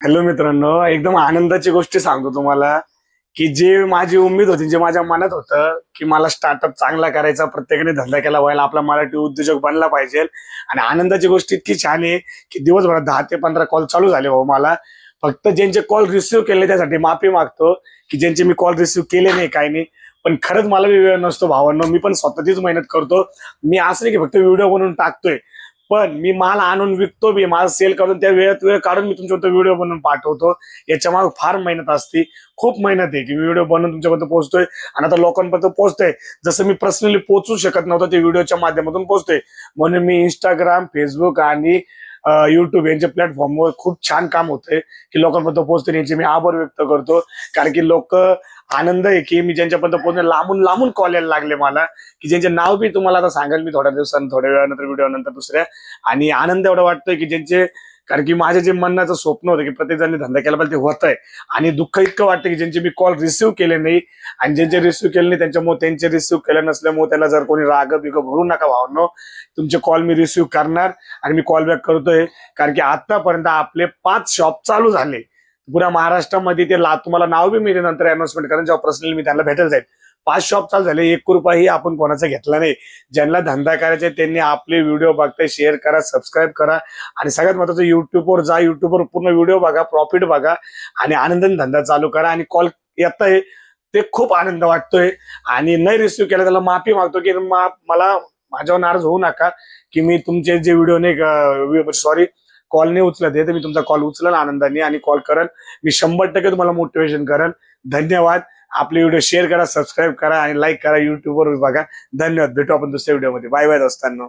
Hello मित्रांनो, एकदम आनंदाची गोष्टी सांगतो तुम्हाला की जे माझी उम्मीद होती, जे माझ्या मनात होतं की मला स्टार्टअप चांगला करायचा, प्रत्येकाने धंदा केला पाहिजे, आपला मराठी उद्योजक बनला पाहिजे. आणि आनंदाची गोष्ट इतकी छान आहे की दिवसभरात 10 ते 15 कॉल चालू झाले. भाऊ, मला फक्त ज्यांचे कॉल रिसिव्ह केले त्यासाठी माफी मागतो की ज्यांचे मी कॉल रिसिव्ह केले नाही, काही नाही. पण खरंच मला बी वेळ नसतो भावांनो, मी पण स्वतःचीच मेहनत करतो. मी असं नाही की फक्त व्हिडिओ बनवून टाकतोय, पण मी माल आणून विकतो बी, माल सेल करून त्या वेळात वेळ काढून मी तुमच्यापर्यंत व्हिडिओ बनवून पाठवतो. याच्या मागे फार मेहनत असते, खूप मेहनत आहे की व्हिडिओ बनवून तुमच्यापर्यंत पोहोचतोय आणि आता लोकांपर्यंत पोहोचतोय. जसं मी पर्सनली पोहोचू शकत नव्हतं, ते व्हिडिओच्या माध्यमातून पोहोचतोय. म्हणून मी इंस्टाग्राम, फेसबुक आणि युट्यूब यांच्या प्लॅटफॉर्मवर खूप छान काम होतंय की लोकांपर्यंत पोहोचते. यांचे मी आभार व्यक्त करतो, कारण की लोक आनंद आहे की मी ज्यांच्यापर्यंत पोहोचले, लांबून लांबून कॉल यायला लागले मला, की ज्यांचे नाव बी तुम्हाला आता सांगाल मी थोड्या दिवसांनी, थोड्या वेळानंतर, व्हिडिओ नंतर दुसऱ्या. आणि आनंद एवढा वाटतोय की ज्यांचे, कारण की माझे जे मनाचं स्वप्न होतं की प्रत्येक जणांनी धंदा केला पाहिजे, ते होत आहे. आणि दुःख इतकं वाटतं की ज्यांचे मी कॉल रिसिव्ह केले नाही, आणि ज्यांचे रिसिव्ह केले नाही त्यांच्यामुळे, त्यांचे रिसिव्ह केले नसल्यामुळे त्याला जर कोणी राग बिग भरू नका भावनो. तुमचे कॉल मी रिसिव्ह करणार आणि मी कॉल बॅक करतोय, कारण की आतापर्यंत आपले 5 शॉप चालू झाले पुऱ्या महाराष्ट्रामध्ये. ते तुम्हाला नाव बी मिळेल नंतर अनाउन्समेंट करेन, जेव्हा पर्सनली मी त्यांना भेटायला जाईल. 5 शॉप चालू झाले, 1 रुपयाही आपण कोणाचा घेतला नाही. ज्यांना धंदा करायचा त्यांनी आपले व्हिडिओ बघताय, शेअर करा, सबस्क्राईब करा. आणि सगळ्यात महत्वाचं, युट्यूबवर जा, युट्यूबवर पूर्ण व्हिडिओ बघा, प्रॉफिट बघा आणि आनंदाने धंदा चालू करा. आणि कॉल येत आहे ते खूप आनंद वाटतोय. आणि नाही रिसिव्ह केला त्याला माफी मागतो की मला माझ्यावर नाराज होऊ नका की मी तुमचे जे व्हिडिओ नाही, सॉरी, कॉल नाही उचलत आहे, तर मी तुमचा कॉल उचलेन आनंदाने आणि कॉल करेन. मी 100% तुम्हाला मोटिवेशन करेन. धन्यवाद. आपले व्हिडिओ शेअर करा, सबस्क्राईब करा आणि लाईक करा, युट्यूबवर बघा. धन्यवाद. भेटू आपण दुसऱ्या व्हिडिओमध्ये. Bye bye दोस्तांनो.